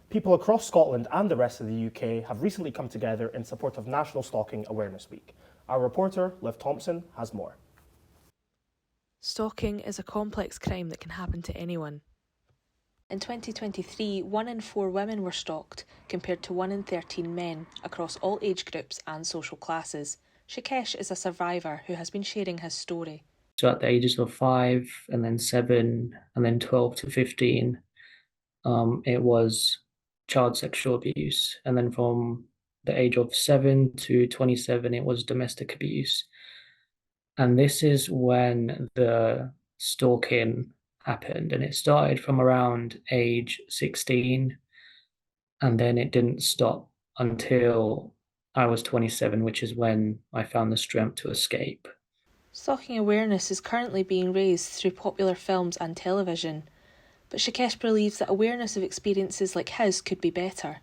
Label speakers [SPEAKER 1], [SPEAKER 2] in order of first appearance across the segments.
[SPEAKER 1] People across Scotland and the rest of the UK have recently come together in support of National Stalking Awareness Week. Our reporter, Thomson, has more.
[SPEAKER 2] Stalking is a complex crime that can happen to anyone. In 2023, 1 in 4 women were stalked, compared to 1 in 13 men, across all age groups and social classes. Shikesh is a survivor who has been sharing his story.
[SPEAKER 3] So at the ages of 5 and then 7 and then 12 to 15, it was child sexual abuse. And then from the age of 7 to 27, it was domestic abuse. And this is when the stalking happened. And it started from around age 16. And then it didn't stop until I was 27, which is when I found the strength to escape.
[SPEAKER 2] Stalking awareness is currently being raised through popular films and television, but Shikesh believes that awareness of experiences like his could be better.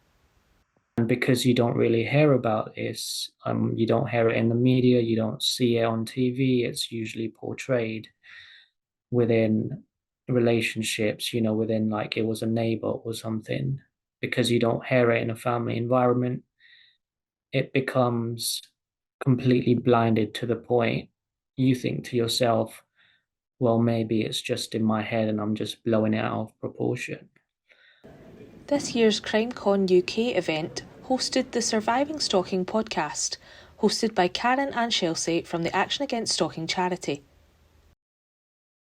[SPEAKER 3] And because you don't really hear about this, you don't hear it in the media, you don't see it on TV, it's usually portrayed within relationships, within like it was a neighbor or something. Because you don't hear it in a family environment, it becomes completely blinded to the point you think to yourself, well, maybe it's just in my head and I'm just blowing it out of proportion.
[SPEAKER 2] This year's CrimeCon UK event hosted the Surviving Stalking podcast, hosted by Karen and Chelsea from the Action Against Stalking charity.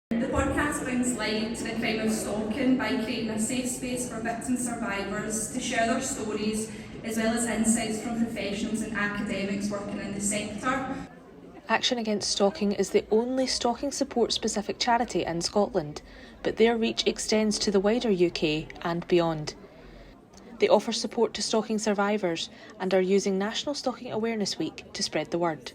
[SPEAKER 4] The podcast brings light to the crime of stalking by creating a safe space for victim survivors to share their stories, as well as insights from professionals and academics working in the sector.
[SPEAKER 2] Action Against Stalking is the only stalking support specific charity in Scotland, but their reach extends to the wider UK and beyond. They offer support to stalking survivors and are using National Stalking Awareness Week to spread the word.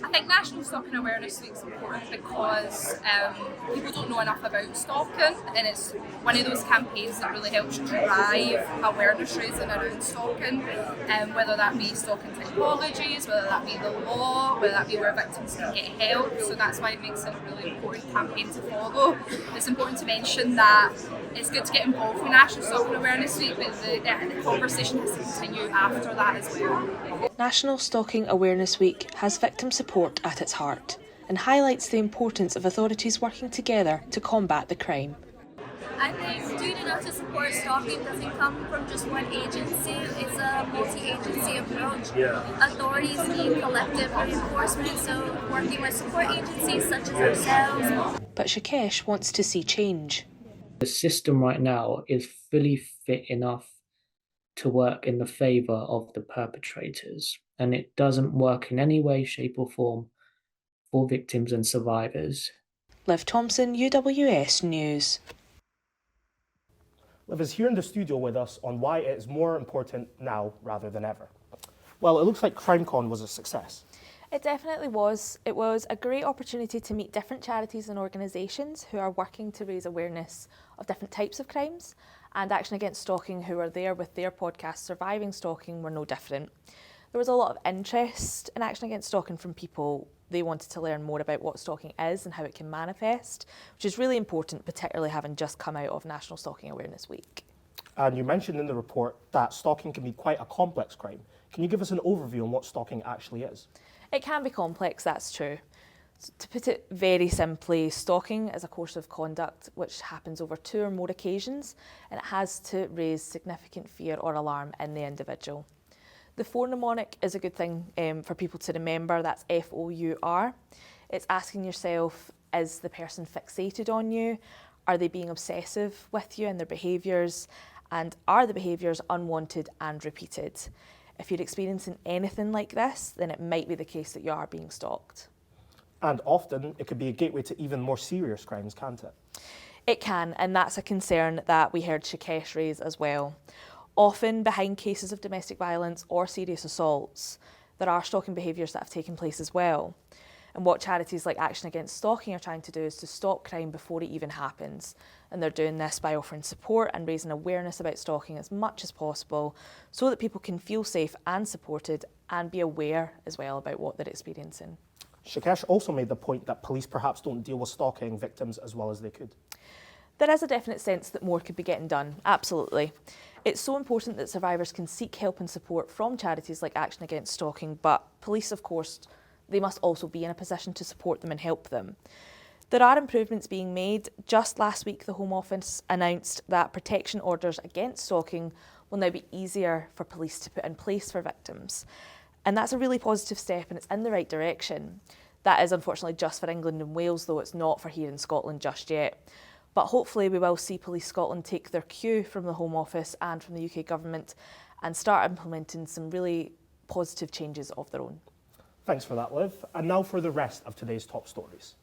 [SPEAKER 5] I think National Stalking Awareness Week is important because people don't know enough about stalking, and it's one of those campaigns that really helps drive awareness raising around stalking, whether that be stalking technologies, whether that be the law, whether that be where victims can get help. So that's why it makes it a really important campaign to follow. It's important to mention that it's good to get involved with National Stalking Awareness Week, but the conversation has to continue after that as well.
[SPEAKER 2] National Stalking Awareness Week has victim support at its heart and highlights the importance of authorities working together to combat the crime.
[SPEAKER 6] I think doing enough to support stalking doesn't come from just one agency. It's a multi-agency approach. Authorities need collective reinforcement, so working with support agencies such as ourselves.
[SPEAKER 2] But Shikesh wants to see change.
[SPEAKER 3] The system right now is fully fit enough to work in the favour of the perpetrators, and it doesn't work in any way, shape or form for victims and survivors.
[SPEAKER 2] Liv Thomson, UWS News.
[SPEAKER 1] Liv is here in the studio with us on why it is more important now rather than ever. Well, it looks like CrimeCon was a success.
[SPEAKER 7] It definitely was. It was a great opportunity to meet different charities and organisations who are working to raise awareness of different types of crimes, and Action Against Stalking, who were there with their podcast Surviving Stalking, were no different. There was a lot of interest in Action Against Stalking from people. They wanted to learn more about what stalking is and how it can manifest, which is really important, particularly having just come out of National Stalking Awareness Week.
[SPEAKER 1] And you mentioned in the report that stalking can be quite a complex crime. Can you give us an overview on what stalking actually is?
[SPEAKER 7] It can be complex, that's true. To put it very simply, stalking is a course of conduct which happens over 2 or more occasions, and it has to raise significant fear or alarm in the individual. The 4 mnemonic is a good thing for people to remember. That's FOUR. It's asking yourself, is the person fixated on you? Are they being obsessive with you and their behaviours? And are the behaviours unwanted and repeated? If you're experiencing anything like this, then it might be the case that you are being stalked.
[SPEAKER 1] And often it could be a gateway to even more serious crimes, can't it?
[SPEAKER 7] It can, and that's a concern that we heard Shikesh raise as well. Often behind cases of domestic violence or serious assaults, there are stalking behaviours that have taken place as well. And what charities like Action Against Stalking are trying to do is to stop crime before it even happens. And they're doing this by offering support and raising awareness about stalking as much as possible so that people can feel safe and supported and be aware as well about what they're experiencing.
[SPEAKER 1] Shikesh also made the point that police perhaps don't deal with stalking victims as well as they could.
[SPEAKER 7] There is a definite sense that more could be getting done, absolutely. It's so important that survivors can seek help and support from charities like Action Against Stalking, but police, of course, they must also be in a position to support them and help them. There are improvements being made. Just last week, the Home Office announced that protection orders against stalking will now be easier for police to put in place for victims. And that's a really positive step and it's in the right direction. That is unfortunately just for England and Wales, though it's not for here in Scotland just yet. But hopefully we will see Police Scotland take their cue from the Home Office and from the UK Government and start implementing some really positive changes of their own.
[SPEAKER 1] Thanks for that, Liv. And now for the rest of today's top stories.